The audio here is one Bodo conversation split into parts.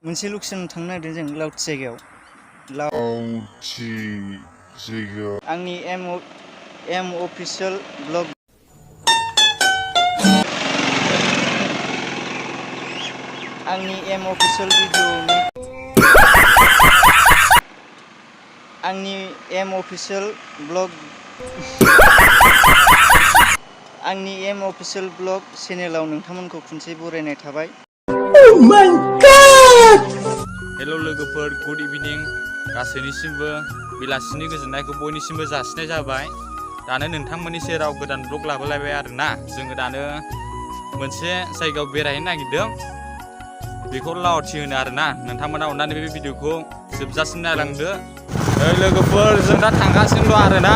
मोनसे लकेसन थांनो नागिरदों जों लावथि जायगायाव। आंनि एम अफिसियेल ब्लग आंनि एम अफिसियेल भिडिअनि आंनि एम अफिसियेल ब्लग चेनेलाव नोंथांमोनखौ खनसे बरायनाय थाबाय। हेल' लोगोफोर, गुड इभिनिं। गासैनिसिमबो बेलासिनि गोजोननायखौ बयनिसिमबो जासिनाय जाबाय। दानो नोंथांमोननि सेराव गोदान ब्लग लाबोलायबाय आरोना। जोङो दानो मोनसे जायगायाव बेरायहैनो नागिरदों, बेखौ लावथि होनो आरोना। नोंथांमोना अननानै बे भिडिअखौ जोबजासिम नायलांदो। लोगोफोर, जों दा थांगासिनो दं आरोना।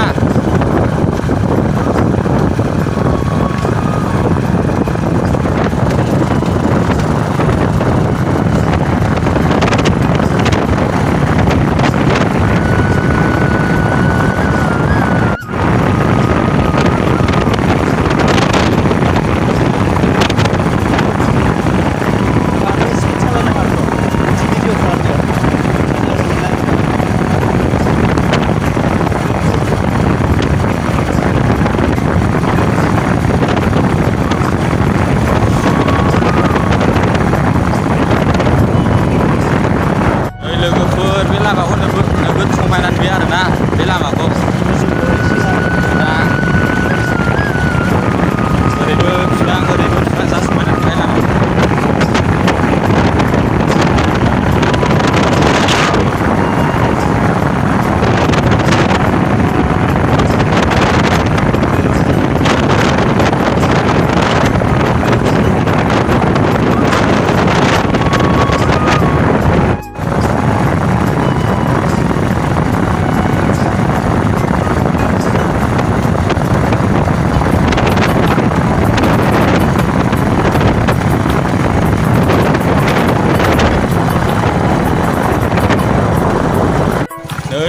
लोगोफोर, बे लामाखौ नोगोद समायना नुयो आरोना। बे लामाखौ दा ओरैबो बिफां जा समायना नुनाय लामा।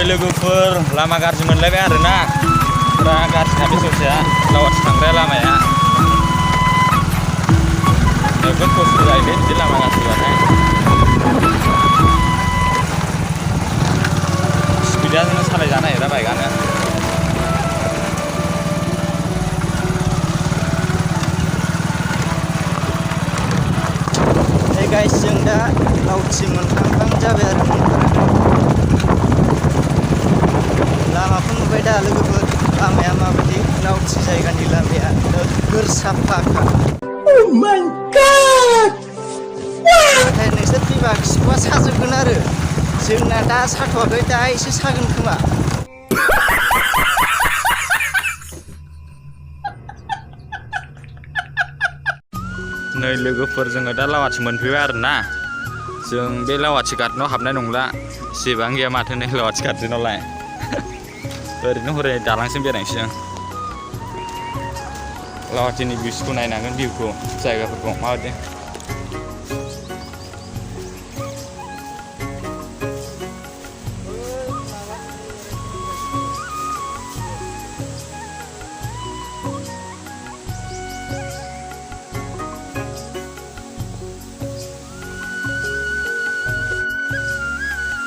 लोगोफोर, लामा गाज्रि मोनलायबाय आरोना। फुरा गाज्रि बे ससेया लावथि थांग्राया लामाया। नोगोद खस्थ' जायो बिदि लामा गाज्रिबाथाय। स्पिडआनो सालायजानो नागिरा बाइकआनो। गाइस, जों दा लावथि मोनहां जाबाय आरो लामाखौ नुबाय दा लोगोफोर। लामाया माबायदि, लावथि जायगानि लामाया नोगोर साफाखा। नाथाय नोंसोर फैबा खिबुआ साजोबगोन आरो। जोंना दा साथ'वाखै, दा एसे सागोन खोमा। नै लोगोफोर, जोङो दा लावथि मोनफैबाय आरोना। जों बे लावथि गार्डेनाव हाबनाय नंला। जेबोआनो गैया माथो नै लावथि गार्डेनावलाय। ओरैनो हरै दालांसिम बेरायनोसै जों। लावथिनि भिउसखौ नायनांगोन, भिउखौ, जायगाफोरखौ माबायदि।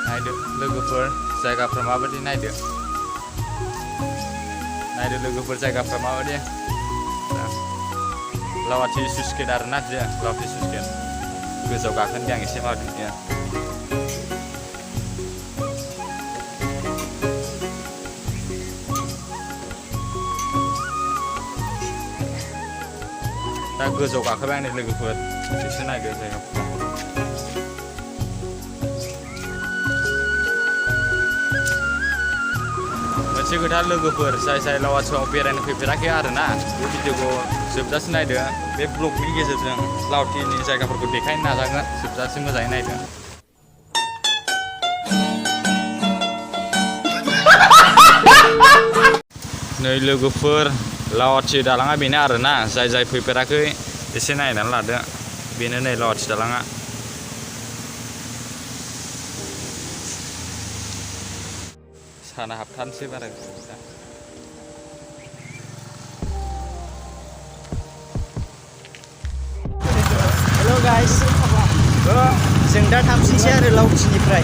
नायदो लोगोफोर, जायगाफ्रा माबायदि नायदो लोगोफोर, जायगाफ्रा माबायदि। लावथि स्लुइस गेट आरोना, बियो लावथि स्लुइस गेट। गोजौआव गाखोनो दे आं एसे माबायदि बियो। दा गोजौआव गाखोबाय आंनि लोगोफोर, एसे नायदो जायगाफोरखौ। मोनसे खोथा लोगोफोर, जाय लावथियाव बेरायनो फैफेराखै आरोना, बे भिडिअखौ जोबजासिम नायदो। बे ब्लगनि गेजेरजों लावथिनि जायगाफोरखौ देखायनो नाजागोन। जोबजासिम मोजाङै नायदो। नै लोगोफोर, लावथि दालाङा बेनो आरोना। जाय फैफेराखै एसे नायनानै लादो। बेनो नै लावथि दालाङा। साना हाबथारनोसै बारा गोबाव। Hello guys. जों दा थांफिनसै आरो लावथिनिफ्राय